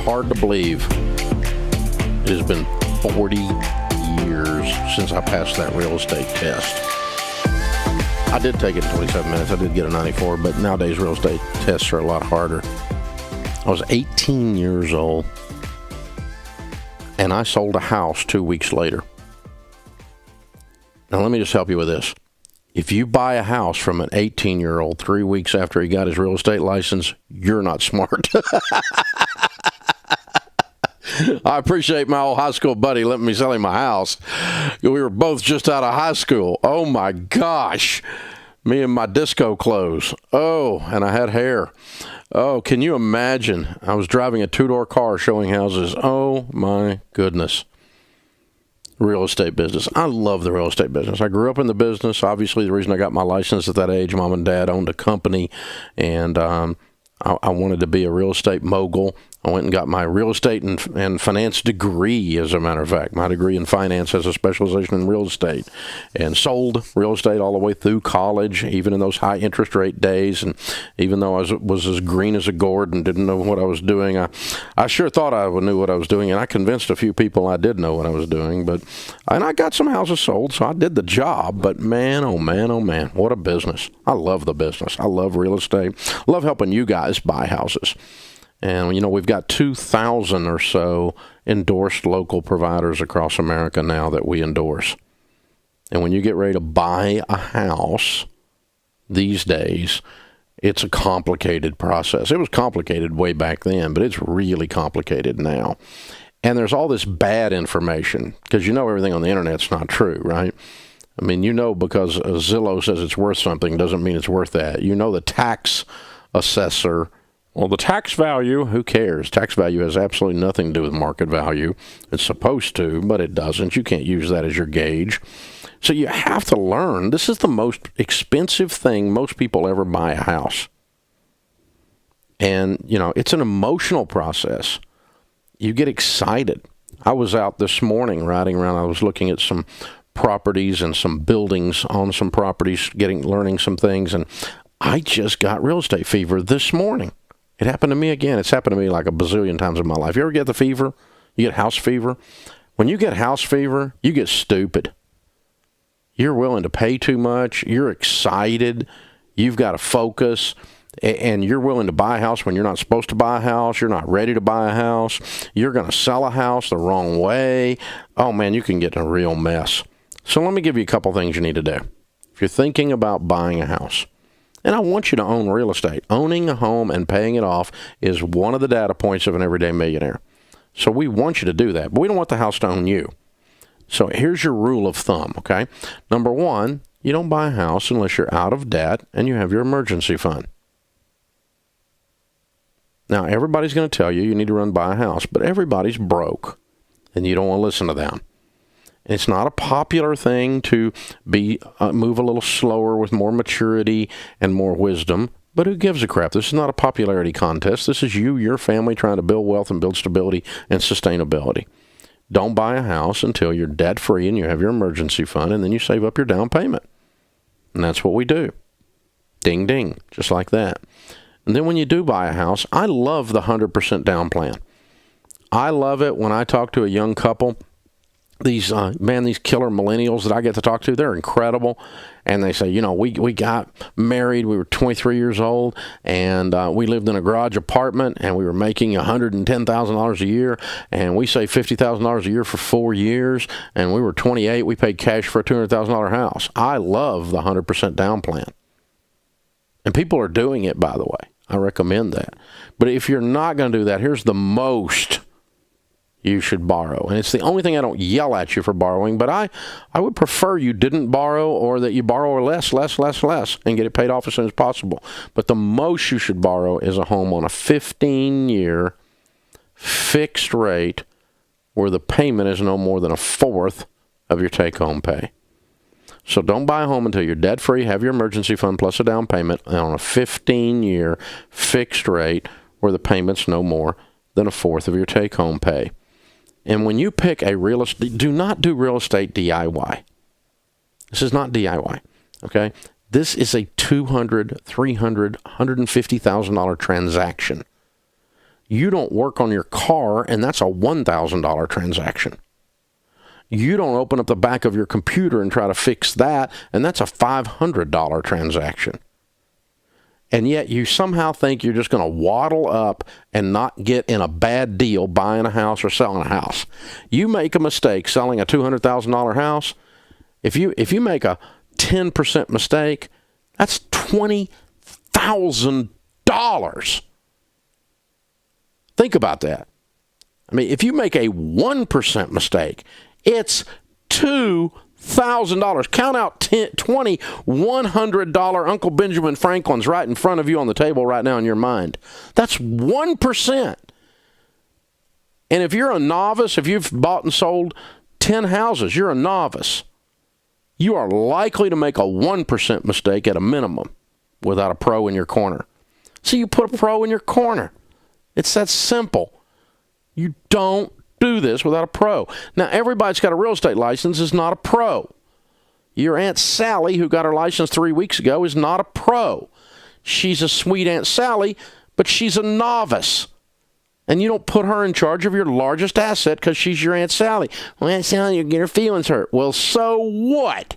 hard to believe it has been 40 years since I passed that real estate test. I did take it in 27 minutes. I did get a 94, but nowadays real estate tests are a lot harder. I was 18 years old, and I sold a house 2 weeks later. Now, let me just help you with this. If you buy a house from an 18-year-old 3 weeks after he got his real estate license, you're not smart. I appreciate my old high school buddy letting me sell him my house. We were both just out of high school. Oh, my gosh. Me and my disco clothes. Oh, and I had hair. Oh, can you imagine? I was driving a two-door car showing houses. Oh, my goodness. Real estate business. I love the real estate business. I grew up in the business. Obviously, the reason I got my license at that age, mom and dad owned a company, and I wanted to be a real estate mogul. I went and got my real estate and finance degree, as a matter of fact. My degree in finance has a specialization in real estate, and sold real estate all the way through college, even in those high interest rate days. And even though I was as green as a gourd and didn't know what I was doing, I sure thought I knew what I was doing, and I convinced a few people I did know what I was doing. And I got some houses sold, so I did the job. But man, oh man, what a business. I love the business. I love real estate. I love helping you guys buy houses. And, you know, we've got 2,000 or so endorsed local providers across America now that we endorse. And when you get ready to buy a house these days, it's a complicated process. It was complicated way back then, but it's really complicated now. And there's all this bad information, because you know everything on the internet's not true, right? I mean, you know, because Zillow says it's worth something doesn't mean it's worth that. You know, the tax assessor, well, the tax value, who cares? Tax value has absolutely nothing to do with market value. It's supposed to, but it doesn't. You can't use that as your gauge. So you have to learn. This is the most expensive thing most people ever buy a house. And, you know, it's an emotional process. You get excited. I was out this morning riding around. I was looking at some properties and some buildings on some properties, learning some things, and I just got real estate fever this morning. It happened to me again. It's happened to me like a bazillion times in my life. You ever get the fever? You get house fever? When you get house fever, you get stupid. You're willing to pay too much. You're excited. You've got to focus. And you're willing to buy a house when you're not supposed to buy a house. You're not ready to buy a house. You're going to sell a house the wrong way. Oh, man, you can get in a real mess. So let me give you a couple things you need to do. If you're thinking about buying a house, and I want you to own real estate. Owning a home and paying it off is one of the data points of an everyday millionaire. So we want you to do that, but we don't want the house to own you. So here's your rule of thumb, okay? Number one, you don't buy a house unless you're out of debt and you have your emergency fund. Now, everybody's going to tell you need to buy a house, but everybody's broke, and you don't want to listen to them. It's not a popular thing to move a little slower with more maturity and more wisdom, but who gives a crap? This is not a popularity contest. This is you, your family, trying to build wealth and build stability and sustainability. Don't buy a house until you're debt-free and you have your emergency fund, and then you save up your down payment. And that's what we do. Ding, ding, just like that. And then when you do buy a house, I love the 100% down plan. I love it when I talk to a young couple. These killer millennials that I get to talk to, they're incredible. And they say, you know, we got married, we were 23 years old, and we lived in a garage apartment, and we were making $110,000 a year, and we saved $50,000 a year for 4 years, and we were 28, we paid cash for a $200,000 house. I love the 100% down plan. And people are doing it, by the way. I recommend that. But if you're not going to do that, here's the most you should borrow. And it's the only thing I don't yell at you for borrowing, but I would prefer you didn't borrow, or that you borrow less, and get it paid off as soon as possible. But the most you should borrow is a home on a 15-year fixed rate where the payment is no more than a fourth of your take-home pay. So don't buy a home until you're debt-free, have your emergency fund plus a down payment on a 15-year fixed rate where the payment's no more than a fourth of your take-home pay. And when you pick a real estate, do not do real estate DIY. This is not DIY, okay? This is a $200,000, $300,000, $150,000 transaction. You don't work on your car, and that's a $1,000 transaction. You don't open up the back of your computer and try to fix that, and that's a $500 transaction. And yet you somehow think you're just going to waddle up and not get in a bad deal buying a house or selling a house. You make a mistake selling a $200,000 house, if you make a 10% mistake, that's $20,000. Think about that. I mean, if you make a 1% mistake, it's $2,000. Count out 10, 20, $100 Uncle Benjamin Franklin's right in front of you on the table right now in your mind. That's 1%. And if you're a novice, if you've bought and sold 10 houses, you're a novice. You are likely to make a 1% mistake at a minimum without a pro in your corner. So you put a pro in your corner. It's that simple. You don't do this without a pro. Now, everybody's got a real estate license is not a pro. Your Aunt Sally, who got her license 3 weeks ago, is not a pro. She's a sweet Aunt Sally, but she's a novice. And you don't put her in charge of your largest asset because she's your Aunt Sally. Well, Aunt Sally, you get her feelings hurt. Well, so what?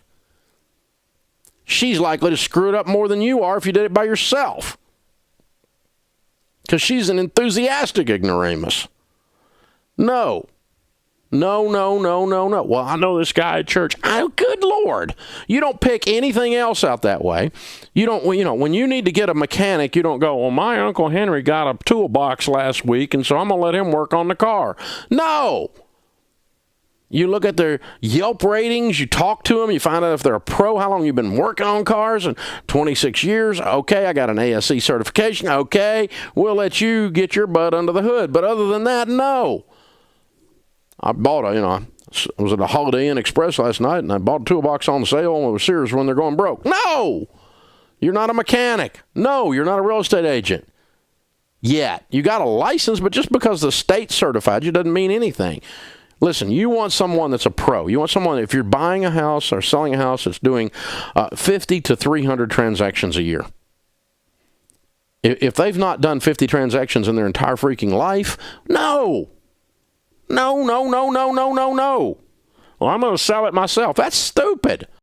She's likely to screw it up more than you are if you did it by yourself. Because she's an enthusiastic ignoramus. No. Well, I know this guy at church. Oh, good Lord. You don't pick anything else out that way. You don't, when you need to get a mechanic, you don't go, well, my Uncle Henry got a toolbox last week, and so I'm going to let him work on the car. No. You look at their Yelp ratings, you talk to them, you find out if they're a pro, how long you've been working on cars, and 26 years. Okay, I got an ASE certification. Okay, we'll let you get your butt under the hood. But other than that, no. I bought I was at a Holiday Inn Express last night, and I bought a toolbox on sale with Sears when they're going broke. No! You're not a mechanic. No, you're not a real estate agent. Yet. You got a license, but just because the state certified you doesn't mean anything. Listen, you want someone that's a pro. You want someone, if you're buying a house or selling a house, that's doing 50 to 300 transactions a year. If they've not done 50 transactions in their entire freaking life, no. No. Well, I'm going to sell it myself. That's stupid.